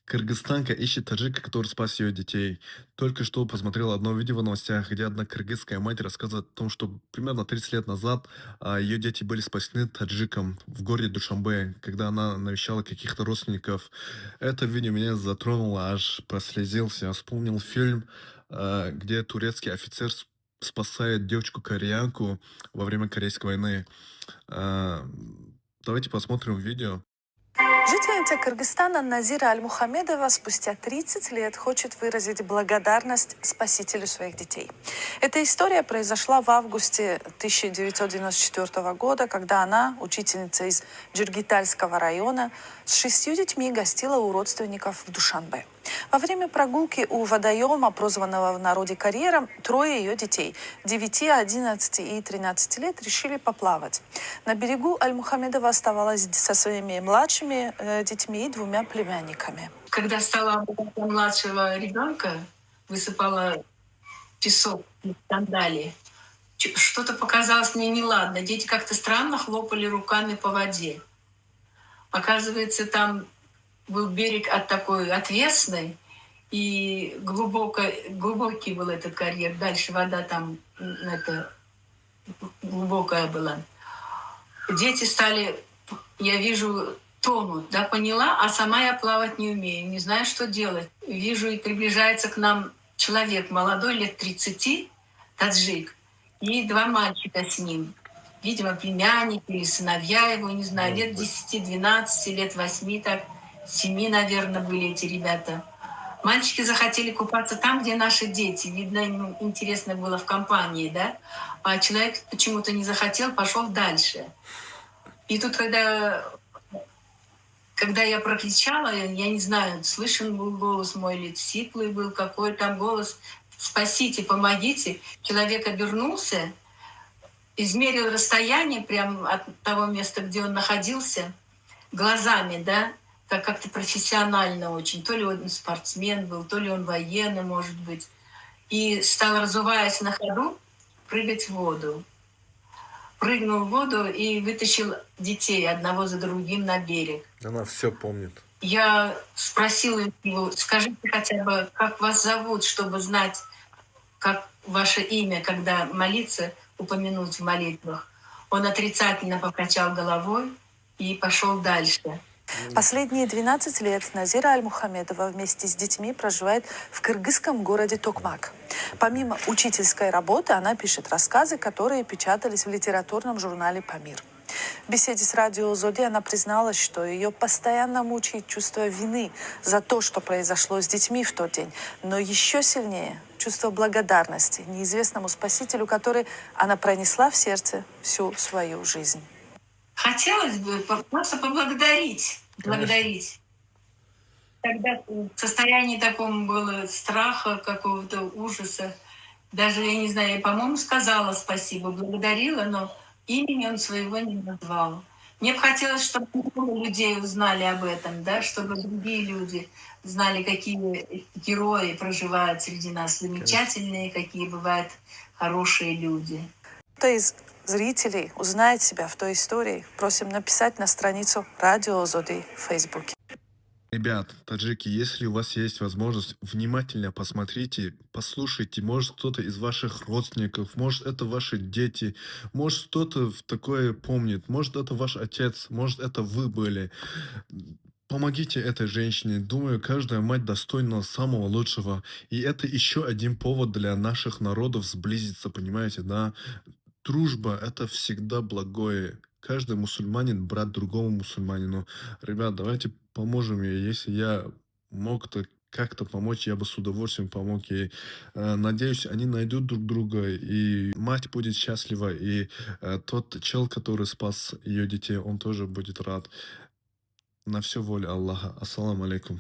Кыргызстанка ищет таджика, который спас ее детей. Только что посмотрел одно видео в новостях, где одна кыргызская мать рассказывает о том, что примерно 30 лет назад ее дети были спасены таджиком в городе Душанбе, когда она навещала каких-то родственников. Это видео меня затронуло, аж прослезился. Я вспомнил фильм, где турецкий офицер спасает девочку-кореянку во время Корейской войны. А, Давайте посмотрим видео. Жительница Кыргызстана Назира Аль-Мухамедова спустя 30 лет хочет выразить благодарность спасителю своих детей. Эта история произошла в августе 1994 года, когда она, учительница из Джиргитальского района, с 6 детьми гостила у родственников в Душанбе. Во время прогулки у водоема, прозванного в народе карьером, трое ее детей– 9, 11 и 13 лет– решили поплавать. На берегу Аль-Мухамедова оставалась со своими младшими детьми и двумя племянниками. Когда стала младшего ребенка, высыпала песок в сандалии, что-то показалось мне неладно. Дети как-то странно хлопали руками по воде. Оказывается, там был берег такой отвесный, и глубокий был этот карьер. Дальше вода там глубокая была. Дети стали, я вижу, тонут, да, поняла, а сама я плавать не умею, не знаю, что делать. Вижу, и приближается к нам человек молодой, лет 30, таджик, и два мальчика с ним. Видимо, племянники или сыновья его, не знаю, лет 10-12, лет 8, так, 7, наверное, были эти ребята. Мальчики захотели купаться там, где наши дети. Видно, им интересно было в компании, да? А человек почему-то не захотел, пошел дальше. И тут, когда я прокричала, я не знаю, слышен был голос мой или сиплый был какой там голос: «Спасите, помогите!» Человек обернулся, измерил расстояние прямо от того места, где он находился, глазами, да, как-то профессионально очень. То ли он спортсмен был, то ли он военный, может быть. И стал, разуваясь на ходу, прыгать в воду. Прыгнул в воду и вытащил детей одного за другим на берег. Она все помнит. Я спросила его: скажите хотя бы, как вас зовут, чтобы знать, как ваше имя, когда молиться, упомянуть в молитвах. Он отрицательно покачал головой и пошел дальше. Последние 12 лет Назира Аль-Мухамедова вместе с детьми проживает в кыргызском городе Токмак. Помимо учительской работы, она пишет рассказы, которые печатались в литературном журнале «Памир». В беседе с радио «Зоди» она призналась, что ее постоянно мучает чувство вины за то, что произошло с детьми в тот день, но еще сильнее чувство благодарности неизвестному спасителю, который она пронесла в сердце всю свою жизнь. Хотелось бы просто поблагодарить. Благодарить. Когда в состоянии таком было страха, какого-то ужаса. Даже, я не знаю, я, по-моему, сказала спасибо, благодарила, но имени он своего не назвал. Мне бы хотелось, чтобы много людей узнали об этом, да, чтобы другие люди знали, какие герои проживают среди нас, замечательные, какие бывают хорошие люди. Кто из зрителей узнает себя в той истории, просим написать на страницу радио «Зоди» в Фейсбуке. Ребят, таджики, если у вас есть возможность, внимательно посмотрите, послушайте, может кто-то из ваших родственников, может это ваши дети, может кто-то такое помнит, может это ваш отец, может это вы были. Помогите этой женщине. Думаю, каждая мать достойна самого лучшего. И это еще один повод для наших народов сблизиться, понимаете, да? Дружба — это всегда благое. Каждый мусульманин — брат другому мусульманину. Ребят, давайте поможем ей. Если я мог-то как-то помочь, я бы с удовольствием помог ей. Надеюсь, они найдут друг друга, и мать будет счастлива, и тот чел, который спас ее детей, он тоже будет рад. На все воля Аллаха. Ассаламу алейкум.